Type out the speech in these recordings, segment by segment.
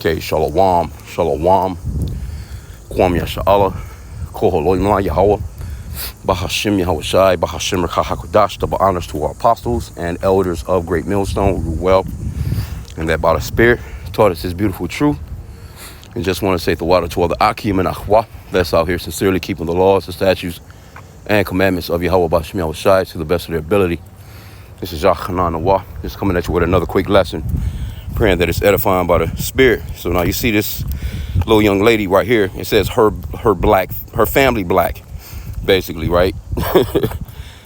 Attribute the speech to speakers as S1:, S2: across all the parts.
S1: Okay, Shalom, Shalom, Kwam Yasha'Allah, Koholoimla Yahweh, Bahashim Yahweh Shai, Bahashim Rakahakudash, double honors to our apostles and elders of Great Millstone, who well, and that by the Spirit taught us this beautiful truth. And just want to say the water to all the H.I.M and H.I.M that's out here sincerely keeping the laws, the statutes, and commandments of Yahweh Bahashim Yahweh Shai to the best of their ability. This is Yachanan Nawah, just coming at you with another quick lesson, praying that it's edifying by the Spirit. So now you see this little young lady right here. It says her family black, basically, right?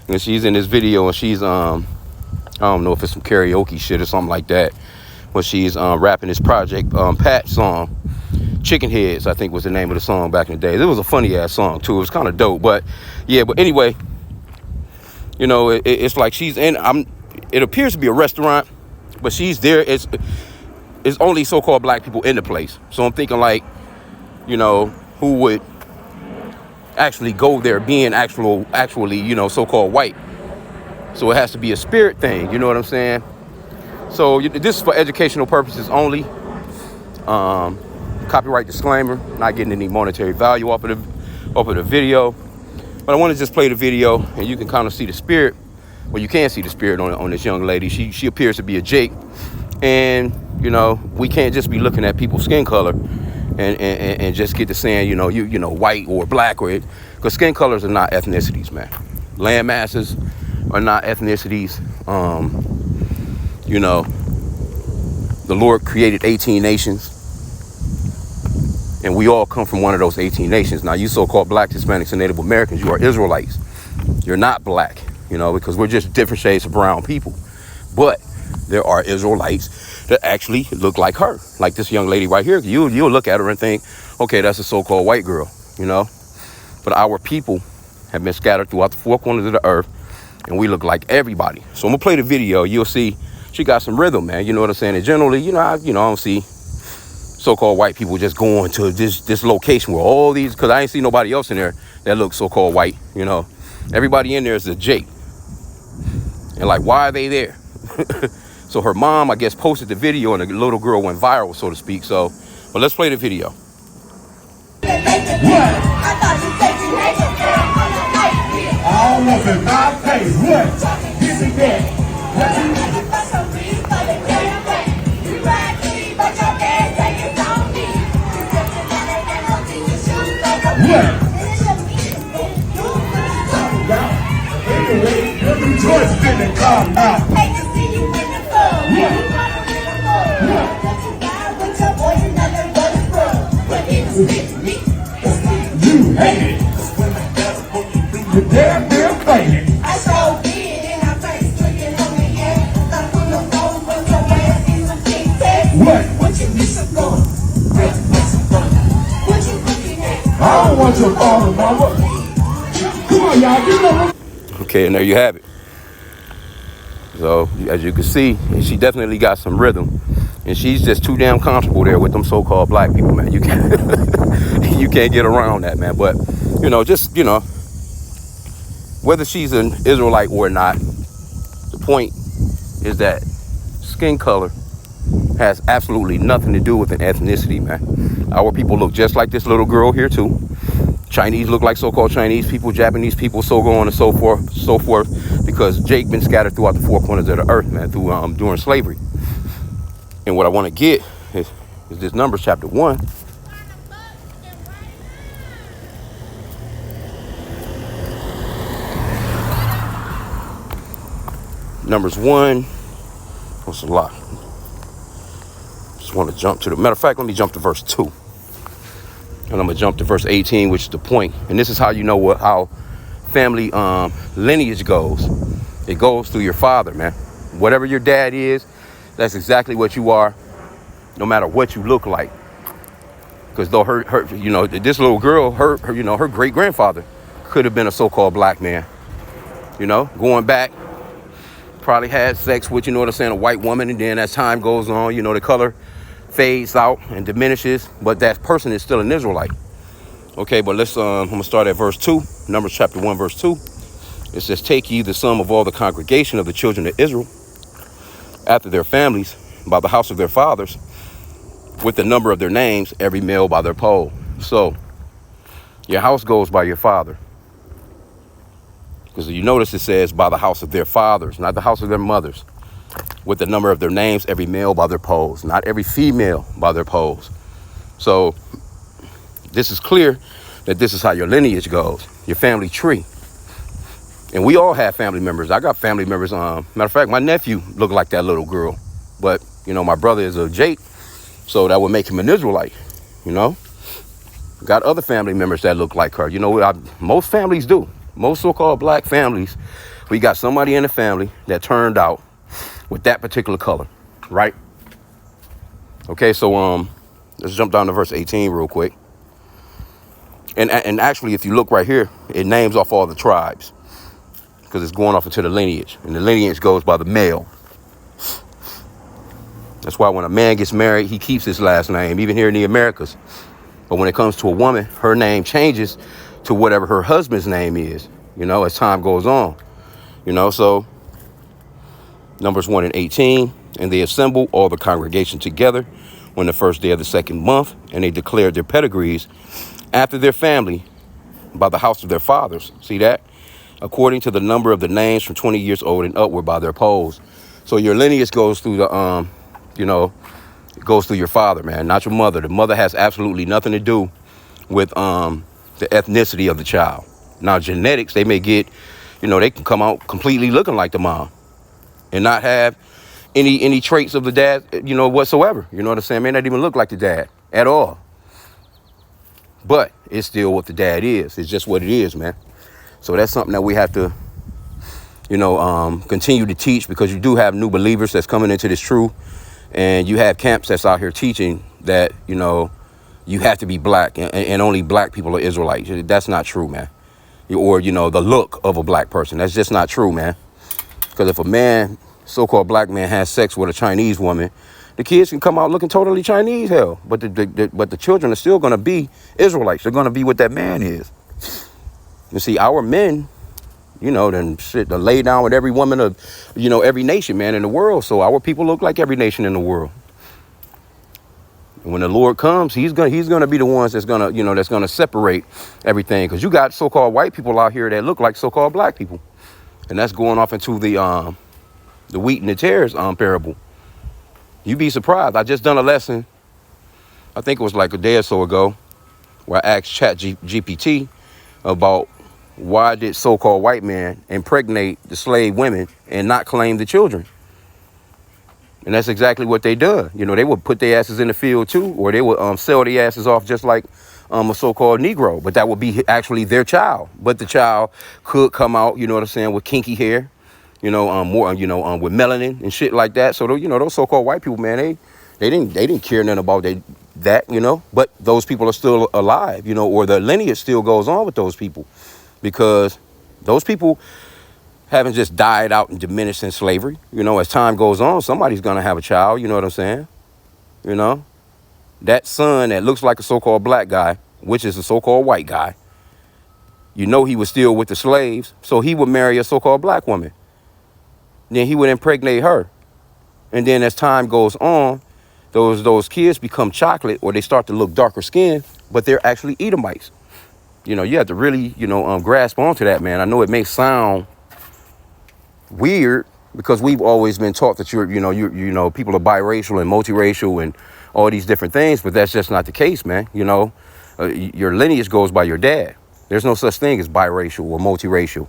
S1: And she's in this video, and she's I don't know if it's some karaoke shit or something like that, but she's rapping this Project Pat song. Chicken Heads, I think, was the name of the song back in the day. It was a funny ass song too. It was kind of dope, but yeah. But anyway, you know, it's like she's in. It appears to be a restaurant, but she's there. It's only so-called black people in the place. So I'm thinking, like, you know, who would actually go there being actually, you know, so-called white. So it has to be a spirit thing. You know what I'm saying? So this is for educational purposes only. Copyright disclaimer, not getting any monetary value off of the video. But I want to just play the video, and you can kind of see the spirit. Well, you can see the spirit on this young lady. She appears to be a Jake. And, you know, we can't just be looking at people's skin color and just get to saying, you know, white or black, or because skin colors are not ethnicities, man. Land masses are not ethnicities. You know, the Lord created 18 nations. And we all come from one of those 18 nations. Now, you so-called black, Hispanics, and Native Americans, you are Israelites. You're not black, you know, because we're just different shades of brown people. But there are Israelites that actually look like her, like this young lady right here. You'll look at her and think, okay, that's a so-called white girl, you know. But our people have been scattered throughout the four corners of the earth, and we look like everybody. So I'm gonna play the video. You'll see she got some rhythm, man. You know what I'm saying? And generally, I don't see so-called white people just going to this location where all these, because I ain't see nobody else in there that looks so-called white, you know. Everybody in there is a Jake. And like, why are they there? So her mom, I guess, posted the video, and the little girl went viral, so to speak. So, but let's play the video.
S2: You hate it. You damn crazy. I so did in our face, looking on the air. I'm full of gold, but your ass is a big test. What you be so good? What you looking at? I don't want your father, mama. Come on, y'all, get over.
S1: Okay, and there you have it. So, as you can see, she definitely got some rhythm. And she's just too damn comfortable there with them so-called black people, man. You can't you can't get around that, man. But, whether she's an Israelite or not, the point is that skin color has absolutely nothing to do with an ethnicity, man. Our people look just like this little girl here, too. Chinese look like so-called Chinese people, Japanese people, so on and so forth, because Jake been scattered throughout the four corners of the earth, man, through during slavery. And what I want to get is this Numbers chapter 1. Numbers 1. What's a lot? Just want to jump to the matter of fact, let me jump to verse 2. And I'm gonna jump to verse 18, which is the point. And this is how you know how family lineage goes. It goes through your father, man. Whatever your dad is, that's exactly what you are, no matter what you look like. Because though her this little girl, her great grandfather could have been a so-called black man. You know, going back, probably had sex with, a white woman, and then as time goes on, the color fades out and diminishes, but that person is still an Israelite. Okay, but let's I'm gonna start at verse 2, Numbers chapter 1, verse 2. It says, "Take ye the sum of all the congregation of the children of Israel after their families by the house of their fathers, with the number of their names, every male by their pole. So your house goes by your father. Because you notice it says by the house of their fathers, not the house of their mothers. With the number of their names, every male by their poles, not every female by their poles. So this is clear that this is how your lineage goes, your family tree. And we all have family members. I got family members. Matter of fact, my nephew looked like that little girl. But, you know, my brother is a Jake, so that would make him an Israelite, you know. Got other family members that look like her. You know, most families do. Most so-called black families, we got somebody in the family that turned out with that particular color, right? Okay, so let's jump down to verse 18 real quick. And actually, if you look right here, it names off all the tribes because it's going off into the lineage. And the lineage goes by the male. That's why when a man gets married, he keeps his last name, even here in the Americas. But when it comes to a woman, her name changes to whatever her husband's name is, you know, as time goes on. You know, so Numbers 1 and 18, and they assembled all the congregation together on the first day of the second month, and they declared their pedigrees after their family by the house of their fathers. See that? According to the number of the names from 20 years old and upward by their poles. So your lineage goes through the, you know, it goes through your father, man, not your mother. The mother has absolutely nothing to do with the ethnicity of the child. Now, genetics, they may get, you know, they can come out completely looking like the mom and not have any traits of the dad, you know, whatsoever. You know what I'm saying? May not even look like the dad at all. But it's still what the dad is. It's just what it is, man. So that's something that we have to, you know, continue to teach, because you do have new believers that's coming into this truth. And you have camps that's out here teaching that, you know, you have to be black and only black people are Israelites. That's not true, man. Or, you know, the look of a black person. That's just not true, man. Because if a man, so-called black man, has sex with a Chinese woman, the kids can come out looking totally Chinese, hell. But the children are still going to be Israelites. They're going to be what that man is. You see, our men, you know, then shit, to lay down with every woman of, you know, every nation, man, in the world. So our people look like every nation in the world. And when the Lord comes, he's gonna be the ones that's gonna, you know, that's gonna separate everything. Because you got so-called white people out here that look like so-called black people, and that's going off into the wheat and the tares parable. You'd be surprised. I just done a lesson, I think it was like a day or so ago, where I asked GPT about why did so-called white men impregnate the slave women and not claim the children. And that's exactly what they done. You know, they would put their asses in the field too, or they would sell their asses off just like a so-called Negro. But that would be actually their child. But the child could come out, you know what I'm saying, with kinky hair, you know, more, you know, with melanin and shit like that. So, you know, those so-called white people, man, they didn't care nothing about that, you know. But those people are still alive, you know, or the lineage still goes on with those people, because those people haven't just died out and diminished in slavery. You know, as time goes on, somebody's going to have a child. You know what I'm saying? You know, that son that looks like a so-called black guy, which is a so-called white guy, you know, he was still with the slaves. So he would marry a so-called black woman. Then he would impregnate her. And then as time goes on, those kids become chocolate, or they start to look darker skinned, but they're actually Edomites. You know, you have to really, you know, grasp onto that, man. I know it may sound weird, because we've always been taught that you know, people are biracial and multiracial and all these different things, but that's just not the case, man. You know, your lineage goes by your dad. There's no such thing as biracial or multiracial.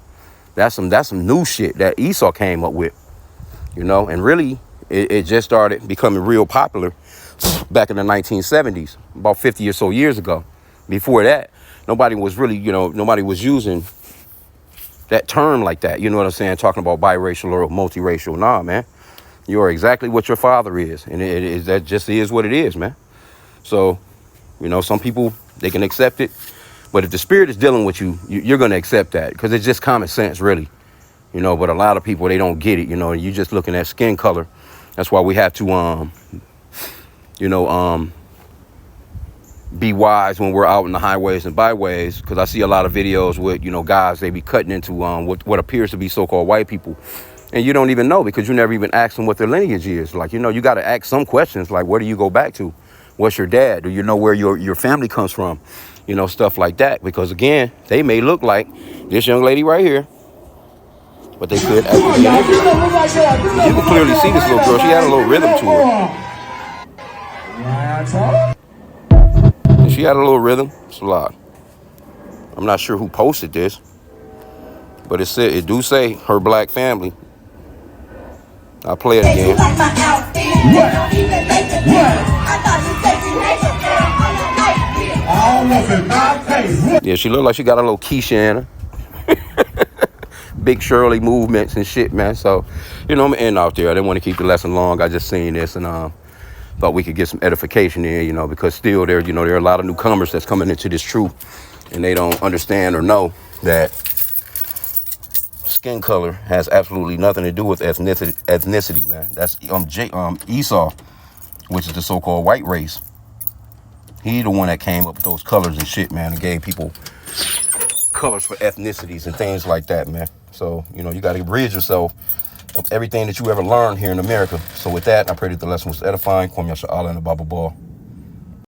S1: That's some new shit that Esau came up with, you know, and really it just started becoming real popular back in the 1970s, about 50 or so years ago. Before that, nobody was really, you know, nobody was using that term like that, you know what I'm saying, talking about biracial or multiracial. Nah, man, you are exactly what your father is, and that just is what it is, man. So, you know, some people, they can accept it, but if the spirit is dealing with you, you're going to accept that, because it's just common sense, really, you know. But a lot of people, they don't get it, you know, and you're just looking at skin color. That's why we have to, you know, be wise when we're out in the highways and byways, because I see a lot of videos with, you know, guys, they be cutting into what appears to be so-called white people, and you don't even know, because you never even ask them what their lineage is. Like, you know, you got to ask some questions, like, where do you go back to? What's your dad? Do you know where your family comes from? You know, stuff like that. Because again, they may look like this young lady right here, but they could actually be an Israelite. You can clearly see this little girl. She had a little rhythm to her. And she had a little rhythm. It's a lot. I'm not sure who posted this, but it do say her black family. I'll play it again. Yeah, she looked like she got a little Keisha in her. Big Shirley movements and shit, man. So, you know, I'm gonna end out there. I didn't want to keep the lesson long. I just seen this and thought we could get some edification in, you know, because still there are a lot of newcomers that's coming into this truth, and they don't understand or know that skin color has absolutely nothing to do with ethnicity, man. That's Esau, which is the so-called white race. He the one that came up with those colors and shit, man, and gave people colors for ethnicities and things like that, man. So, you know, you got to rid yourself of everything that you ever learned here in America. So with that, I pray that the lesson was edifying. Kwame Yasha Allah and the Bible Ball.